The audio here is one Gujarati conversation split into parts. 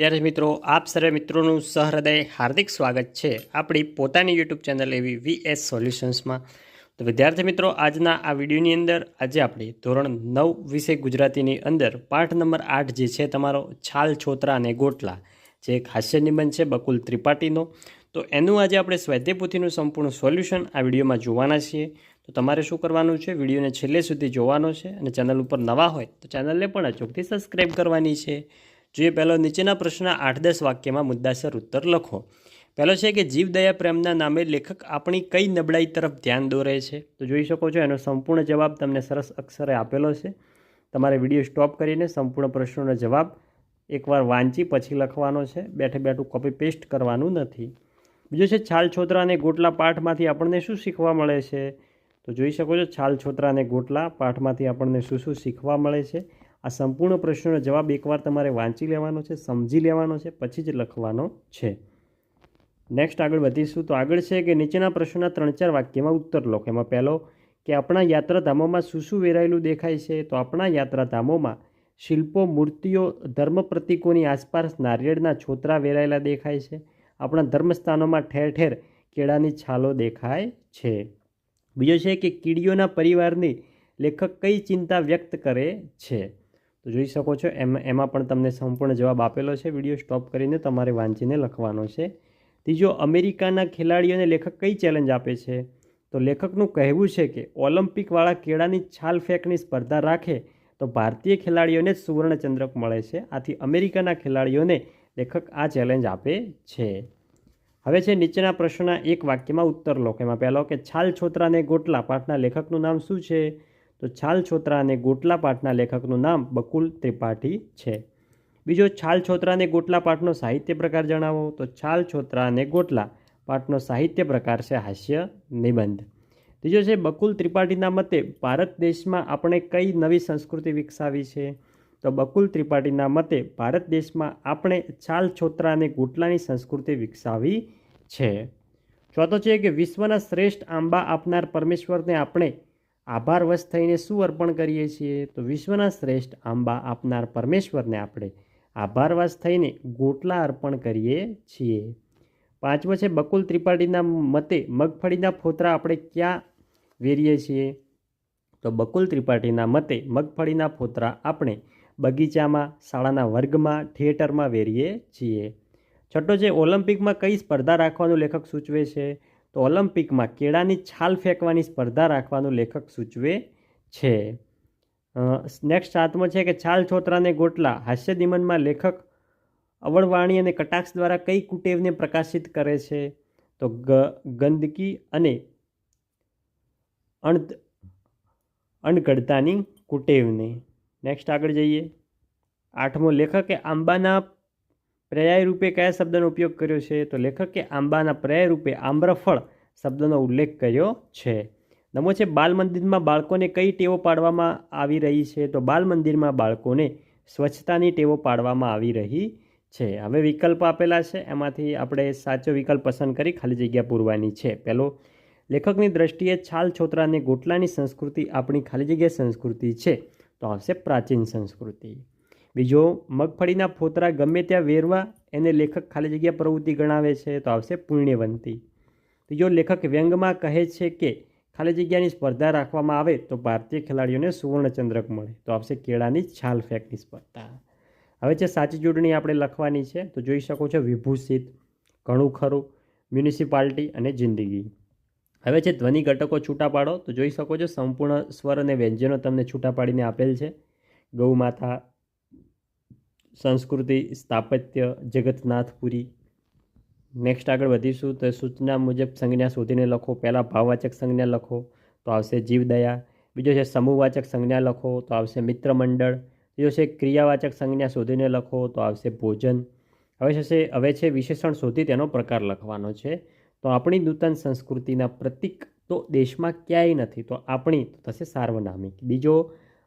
વિદ્યાર્થી મિત્રો, આપ સર્વે મિત્રોનું સહૃદય હાર્દિક સ્વાગત છે આપણી પોતાની યુટ્યુબ ચેનલ એવી VS સોલ્યુશન્સમાં. તો વિદ્યાર્થી મિત્રો, આજના આ વિડીયોની અંદર આજે આપણે ધોરણ 9 વિષય ગુજરાતીની અંદર પાઠ નંબર 8 જે છે તમારો છાલ છોતરા અને ગોટલા, જે એક હાસ્ય નિબંધ છે બકુલ ત્રિપાઠીનો. તો એનું આજે આપણે સ્વાધ્યાય પોથીનું સંપૂર્ણ સોલ્યુશન આ વિડીયોમાં જોવાના છીએ. તો તમારે શું કરવાનું છે, વિડીયોને છેલ્લે સુધી જોવાનો છે અને ચેનલ ઉપર નવા હોય તો ચેનલને પણ અચૂકથી સબસ્ક્રાઈબ કરવાની છે. જોઈએ પહેલો નીચેના પ્રશ્નના 8-10 વાક્યમાં મુદ્દાસર ઉત્તર લખો. પહેલો છે કે જીવદયા પ્રેમના નામે લેખક આપણી કઈ નબળાઈ તરફ ધ્યાન દોરે છે. તો જોઈ શકો છો એનો સંપૂર્ણ જવાબ તમને સરસ અક્ષરે આપેલો છે. તમારે વિડીયો સ્ટોપ કરીને સંપૂર્ણ પ્રશ્નોનો જવાબ એકવાર વાંચી પછી લખવાનો છે, બેઠે બેઠું કોપી પેસ્ટ કરવાનું નથી. બીજો છે છાલ છોતરા અને ગોટલા પાઠમાંથી આપણને શું શીખવા મળે છે. તો જોઈ શકો છો છાલ છોતરા અને ગોટલા પાઠમાંથી આપણને શું શું શીખવા મળે છે. આ સંપૂર્ણ પ્રશ્નનો જવાબ એકવાર તમારે વાંચી લેવાનો છે, સમજી લેવાનો છે, પછી જ લખવાનો છે. નેક્સ્ટ આગળ વધીશું. તો આગળ છે કે નીચેના પ્રશ્નોના 3-4 વાક્યમાં ઉત્તર લખો. એમાં પહેલો કે આપણા યાત્રાધામોમાં શું શું વેરાયેલું દેખાય છે. તો આપણા યાત્રાધામોમાં શિલ્પો, મૂર્તિઓ, ધર્મ પ્રતીકોની આસપાસ નારિયેળના છોતરા વેરાયેલા દેખાય છે. આપણા ધર્મસ્થાનોમાં ઠેર ઠેર કેળાની છાલો દેખાય છે. બીજો છે કે કીડીઓના પરિવારની લેખક કઈ ચિંતા વ્યક્ત કરે છે. તો જોઈ શકો છો એમાં પણ તમને સંપૂર્ણ જવાબ આપેલો છે. વિડીયો સ્ટોપ કરીને તમારે વાંચીને લખવાનો છે. ત્રીજો, અમેરિકાના ખેલાડીઓને લેખક કઈ ચેલેન્જ આપે છે. તો લેખકનું કહેવું છે કે ઓલિમ્પિકવાળા કેળાની છાલ ફેંકની સ્પર્ધા રાખે તો ભારતીય ખેલાડીઓને જ સુવર્ણચંદ્રક મળે છે. આથી અમેરિકાના ખેલાડીઓને લેખક આ ચેલેન્જ આપે છે. હવે છે નીચેના પ્રશ્નના એક વાક્યમાં ઉત્તર લખો. એમાં પહેલો કે છાલ છોતરા અને ગોટલા પાઠના લેખકનું નામ શું છે. તો છાલ છોતરા અને ગોટલા પાઠના લેખકનું નામ બકુલ ત્રિપાઠી છે. બીજો, છાલ છોતરા અને ગોટલા પાઠનો સાહિત્ય પ્રકાર જણાવો. તો છાલ છોતરા અને ગોટલા પાઠનો સાહિત્ય પ્રકાર છે હાસ્ય નિબંધ. ત્રીજો છે બકુલ ત્રિપાઠીના મતે ભારત દેશમાં આપણે કઈ નવી સંસ્કૃતિ વિકસાવી છે. તો બકુલ ત્રિપાઠીના મતે ભારત દેશમાં આપણે છાલ છોતરા અને ગોટલાની સંસ્કૃતિ વિકસાવી છે. ચોથો છે કે વિશ્વના શ્રેષ્ઠ આંબા આપનાર પરમેશ્વરને આપણે આભારવશ થઈને શું અર્પણ કરીએ છીએ. તો વિશ્વના શ્રેષ્ઠ આંબા આપનાર પરમેશ્વરને આપણે આભારવશ થઈને ગોટલા અર્પણ કરીએ છીએ. પાંચમો છે બકુલ ત્રિપાઠીના મતે મગફળીના ફોતરા આપણે ક્યાં વેરીએ છીએ. તો બકુલ ત્રિપાઠીના મતે મગફળીના ફોતરા આપણે બગીચામાં, શાળાના વર્ગમાં, થિયેટરમાં વેરીએ છીએ. છઠ્ઠો છે ઓલિમ્પિકમાં કઈ સ્પર્ધા રાખવાનું લેખક સૂચવે છે. તો ઓલિમ્પિકમાં કેળાની છાલ ફેંકવાની સ્પર્ધા રાખવાનું લેખક સૂચવે છે. નેક્સ્ટ સાતમો છે કે છાલ છોતરા અને ગોટલા હાસ્ય નિબંધમાં લેખક અવળવાણી અને કટાક્ષ દ્વારા કઈ કુટેવને પ્રકાશિત કરે છે. તો ગંદકી અને અણઘડતાની કુટેવને. નેક્સ્ટ આગળ જઈએ. આઠમો, લેખકે આંબાના પર્યાય રૂપે કયા શબ્દનો ઉપયોગ કર્યો છે. તો લેખકે આંબાના પર્યાય રૂપે આમ્રફળ શબ્દનો ઉલ્લેખ કર્યો છે. નવમો છે બાલ મંદિરમાં બાળકોને કઈ ટેવો પાડવામાં આવી રહી છે. તો બાલ મંદિરમાં બાળકોને સ્વચ્છતાની ટેવો પાડવામાં આવી રહી છે. હવે વિકલ્પ આપેલા છે, એમાંથી આપણે સાચો વિકલ્પ પસંદ કરી ખાલી જગ્યા પૂરવાની છે. પહેલો, લેખકની દ્રષ્ટિએ છાલ છોતરા અને ગોટલાની સંસ્કૃતિ આપણી ખાલી જગ્યા સંસ્કૃતિ છે, તો આવશે પ્રાચીન સંસ્કૃતિ. બીજો, મગફળીના ફોતરા ગમે ત્યાં વેરવા એને લેખક ખાલી જગ્યા પ્રવૃત્તિ ગણાવે છે, તો આવશે પુણ્યવંતી. ત્રીજો, લેખક વ્યંગમાં કહે છે કે ખાલી જગ્યાની સ્પર્ધા રાખવામાં આવે તો ભારતીય ખેલાડીઓને સુવર્ણચંદ્રક મળે, તો આવશે કેળાની છાલ ફેંકની સ્પર્ધા. હવે છે સાચી જોડણી આપણે લખવાની છે. તો જોઈ શકો છો વિભૂષિત, ઘણું ખરું, મ્યુનિસિપાલિટી અને જિંદગી. હવે છે ધ્વનિ ઘટકો છૂટા પાડો. તો જોઈ શકો છો સંપૂર્ણ સ્વર અને વ્યંજનો તમને છૂટા પાડીને આપેલ છે. ગૌમાતા, સંસ્કૃતિ, સ્થાપત્ય, જગતનાથપુરી. નેક્સ્ટ આગળ વધીશું. તો સૂચના મુજબ સંજ્ઞા શોધીને લખો. પહેલાં ભાવવાચક સંજ્ઞા લખો તો આવશે જીવદયા. બીજો છે સમૂહવાચક સંજ્ઞા લખો તો આવશે મિત્રમંડળ. ત્રીજો છે ક્રિયાવાચક સંજ્ઞા શોધીને લખો તો આવશે ભોજન. હવે છે વિશેષણ શોધી તેનો પ્રકાર લખવાનો છે. તો આપણી નૂતન સંસ્કૃતિના પ્રતીક તો દેશમાં ક્યાંય નથી, તો આપણી તો થશે સાર્વનામિક. બીજો,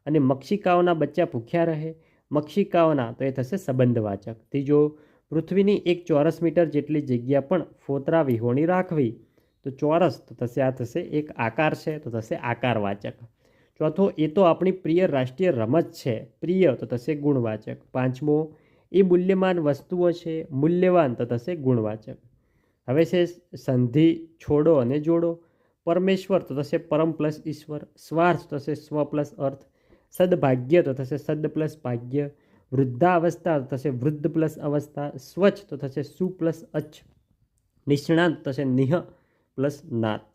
અને મક્ષિકાઓના બચ્ચા ભૂખ્યા રહે. મક્ષિકાઓના તો એ થશે સંબંધવાચક. ત્રીજો, પૃથ્વીની 1 ચોરસ મીટર જેટલી જગ્યા પણ ફોતરા વિહોણી રાખવી. તો ચોરસ તો થશે આ થશે એક આકાર છે, તો થશે આકારવાચક. ચોથો, એ તો આપણી પ્રિય રાષ્ટ્રીય રમત છે. પ્રિય તો થશે ગુણવાચક. પાંચમો, એ મૂલ્યમાન વસ્તુઓ છે, મૂલ્યવાન તો થશે ગુણવાચક. હવે છે સંધિ છોડો અને જોડો. પરમેશ્વર તો થશે પરમ પ્લસ ઈશ્વર. સ્વાર્થ તો થશે સ્વ પ્લસ અર્થ. સદભાગ્ય તો થશે સદ પ્લસ ભાગ્ય. વૃદ્ધાવસ્થા તો થશે વૃદ્ધ પ્લસ અવસ્થા. સ્વચ્છ તો થશે સુ પ્લસ અચ્છ. નિષ્ણાંત તો થશે નિહ પ્લસ નાત.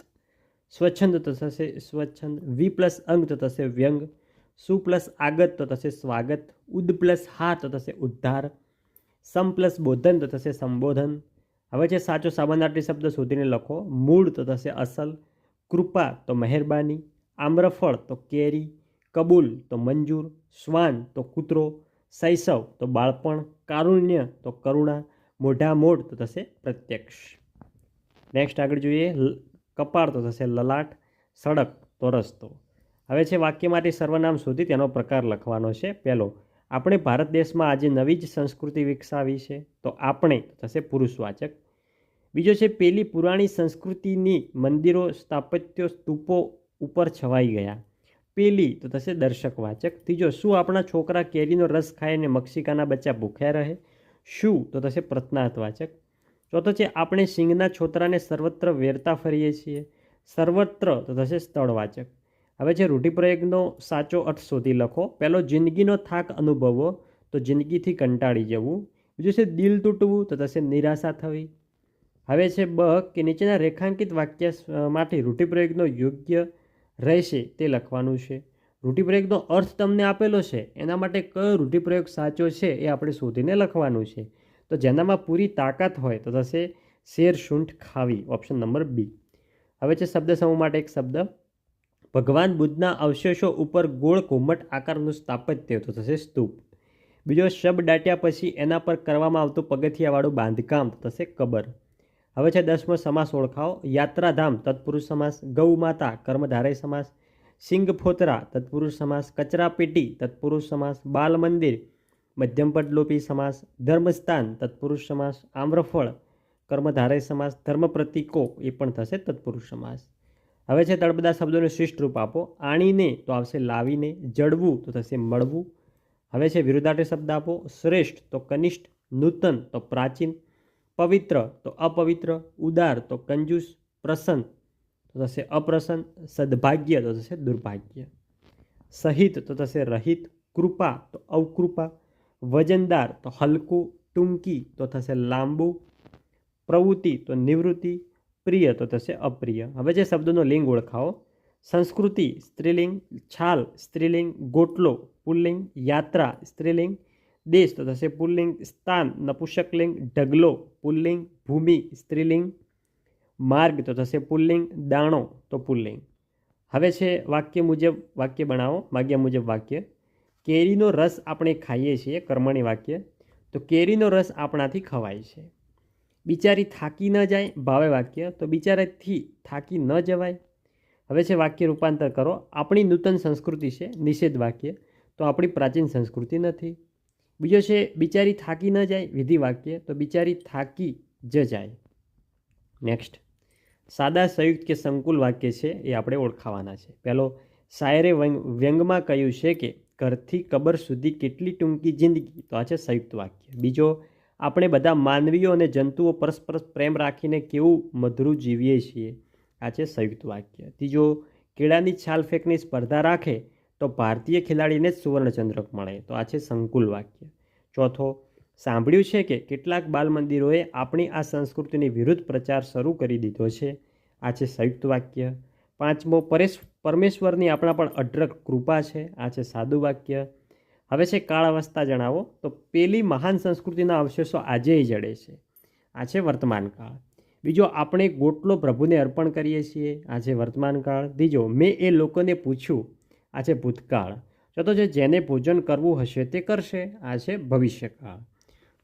સ્વચ્છંદ તો થશે સ્વચ્છંદ. વી પ્લસ અંગ તો થશે વ્યંગ. સુ પ્લસ આગત તો થશે સ્વાગત. ઉદ પ્લસ હા તો થશે ઉદ્ધાર. સમ પ્લસ બોધન તો થશે સંબોધન. હવે છે સાચો સામાનાર્થી શબ્દ શોધીને લખો. મૂળ તો થશે અસલ. કૃપા તો મહેરબાની. આમ્રફળ તો કેરી. કબૂલ તો મંજૂર. શ્વાન તો કૂતરો. શૈશવ તો બાળપણ. કારુણ્ય તો કરુણા. મોઢા મોઢ તો થશે પ્રત્યક્ષ. નેક્સ્ટ આગળ જોઈએ. કપાળ તો થશે લલાટ. સડક તો રસ્તો. હવે છે વાક્યમાંથી સર્વનામ શોધી તેનો પ્રકાર લખવાનો છે. પહેલો, આપણે ભારત દેશમાં આજે નવી જ સંસ્કૃતિ વિકસાવી છે. તો આપણે થશે પુરુષવાચક. બીજો છે પેલી પુરાણી સંસ્કૃતિની મંદિરો, સ્થાપત્યો, સ્તૂપો ઉપર છવાઈ ગયા. પેલી તો થશે દર્શકવાચક. ત્રીજો, શું આપણા છોકરા કેરીનો રસ ખાઈને મક્ષિકાના બચ્ચા ભૂખ્યા રહે? શું તો થશે પ્રશ્નાર્થવાચક. ચોથો છે આપણે સિંગના છોતરાને સર્વત્ર વેરતા ફરીએ છીએ. સર્વત્ર તો થશે સ્થળવાચક. હવે છે રૂઢિપ્રયોગનો સાચો અર્થ શોધી લખો. પહેલો, જિંદગીનો થાક અનુભવો તો જિંદગીથી કંટાળી જવું. બીજું છે દિલ તૂટવું તો થશે નિરાશા થવી. હવે છે બ કે નીચેના રેખાંકિત વાક્યમાંથી રૂઢિપ્રયોગનો યોગ્ય રહેશે તે લખવાનું છે. રૂઢિપ્રયોગનો અર્થ તમને આપેલો છે, એના માટે કયો રૂઢિપ્રયોગ સાચો છે એ આપણે શોધીને લખવાનું છે. તો જેનામાં પૂરી તાકાત હોય તો થશે શેર સૂંઠ ખાવી, ઓપ્શન નંબર બી. હવે છે શબ્દ સમૂહ માટે એક શબ્દ. ભગવાન બુદ્ધના અવશેષો ઉપર ગોળ ઘુમ્મટ આકારનું સ્થાપત્ય તો થશે સ્તૂપ. બીજો, શબ દાટ્યા પછી એના પર કરવામાં આવતું પગથિયાવાળું બાંધકામ તો થશે કબર. હવે છે 10મો સમાસ ઓળખાવો. યાત્રાધામ તત્પુરુષ સમાસ. ગૌ માતા કર્મધારય સમાસ. સિંગ ફોતરા તત્પુરુષ સમાસ. કચરા પેટી તત્પુરુષ સમાસ. બાલ મંદિર મધ્યમપદલોપી સમાસ. ધર્મસ્થાન તત્પુરુષ સમાસ. આમ્રફળ કર્મધારય સમાસ. ધર્મ પ્રતીકો એ પણ થશે તત્પુરુષ સમાસ. હવે છે તળબદા શબ્દોને શિષ્ટ રૂપ આપો. આણીને તો આવશે લાવીને. જડવું તો થશે મળવું. હવે છે વિરુદ્ધાર્થી શબ્દ આપો. શ્રેષ્ઠ તો કનિષ્ઠ. નૂતન તો પ્રાચીન. પવિત્ર તો અપવિત્ર. ઉદાર તો કંજૂસ. પ્રસન્ન તો થશે અપ્રસન્ન. સદભાગ્ય તો થશે દુર્ભાગ્ય. સહિત તો થશે રહિત. કૃપા તો અવકૃપા. વજનદાર તો હલકું. ટૂંકી તો થશે લાંબુ. પ્રવૃત્તિ તો નિવૃત્તિ. પ્રિય તો થશે અપ્રિય. હવે જે શબ્દોનો લિંગ ઓળખાવો. સંસ્કૃતિ સ્ત્રીલિંગ. છાલ સ્ત્રીલિંગ. ગોટલો પુલ્લિંગ. યાત્રા સ્ત્રીલિંગ. દેશ તો થશે પુલ્લિંગ. સ્થાન નપુંસકલિંગ. ઢગલો પુલ્લિંગ. ભૂમિ સ્ત્રીલિંગ. માર્ગ તો થશે પુલ્લિંગ. દાણો તો પુલ્લિંગ. હવે છે વાક્ય મુજબ વાક્ય બનાવો. માગ્યા મુજબ વાક્ય. કેરીનો રસ આપણે ખાઈએ છીએ, કર્મણી વાક્ય. તો કેરીનો રસ આપણાથી ખવાય છે. બિચારી થાકી ન જાય, ભાવે વાક્ય. તો બિચારાથી થાકી ન જવાય. હવે છે વાક્ય રૂપાંતર કરો. આપણી નૂતન સંસ્કૃતિ છે, નિષેધ વાક્ય. તો આપણી પ્રાચીન સંસ્કૃતિ નથી. બીજો છે બિચારી થાકી ન જાય, વિધિ વાક્ય. તો બિચારી થાકી જ જાય. નેક્સ્ટ, સાદા સંયુક્ત કે સંકુલ વાક્ય છે એ આપણે ઓળખાવાના છે. પહેલો, શાયરે વ્યંગમાં કહ્યું છે કે ઘરથી કબર સુધી કેટલી ટૂંકી જિંદગી. તો આ છે સંયુક્ત વાક્ય. બીજો, આપણે બધા માનવીઓ અને જંતુઓ પરસ્પર પ્રેમ રાખીને કેવું મધુરું જીવીએ છીએ. આ છે સંયુક્ત વાક્ય. ત્રીજો, કેળાની છાલ ફેંકની સ્પર્ધા રાખે તો ભારતીય ખેલાડીને જ સુવર્ણચંદ્રક મળે. તો આ છે સંકુલ વાક્ય. ચોથો, સાંભળ્યું છે કે કેટલાક બાલ મંદિરોએ આપણી આ સંસ્કૃતિની વિરુદ્ધ પ્રચાર શરૂ કરી દીધો છે. આ છે સંયુક્ત વાક્ય. પાંચમો, પરમેશ્વરની આપણા પણ અઢળક કૃપા છે. આ છે સાદું વાક્ય. હવે છે કાળ અવસ્થા જણાવો. તો પેલી મહાન સંસ્કૃતિના અવશેષો આજે જડે છે. આ છે વર્તમાન કાળ. બીજો, આપણે ગોટલો પ્રભુને અર્પણ કરીએ છીએ. આ છે વર્તમાન કાળ. ત્રીજો, મેં એ લોકોને પૂછ્યું. આ છે ભૂતકાળ. ચોથો છે જેને ભોજન કરવું હશે તે કરશે. આ છે ભવિષ્યકાળ.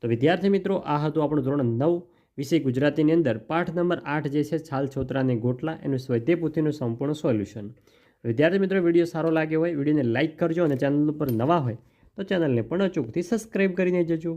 તો વિદ્યાર્થી મિત્રો, આ હતું આપણું ધોરણ 9 વિષય ગુજરાતીની અંદર પાઠ નંબર 8 જે છે છાલ છોતરા અને ગોટલા, એનું સ્વાધ્યાય પોથીનું સંપૂર્ણ સોલ્યુશન. વિદ્યાર્થી મિત્રો, વિડીયો સારો લાગ્યો હોય વિડીયોને લાઇક કરજો અને ચેનલ ઉપર નવા હોય તો ચેનલને પણ અચૂકથી સબસ્ક્રાઈબ કરીને જજો.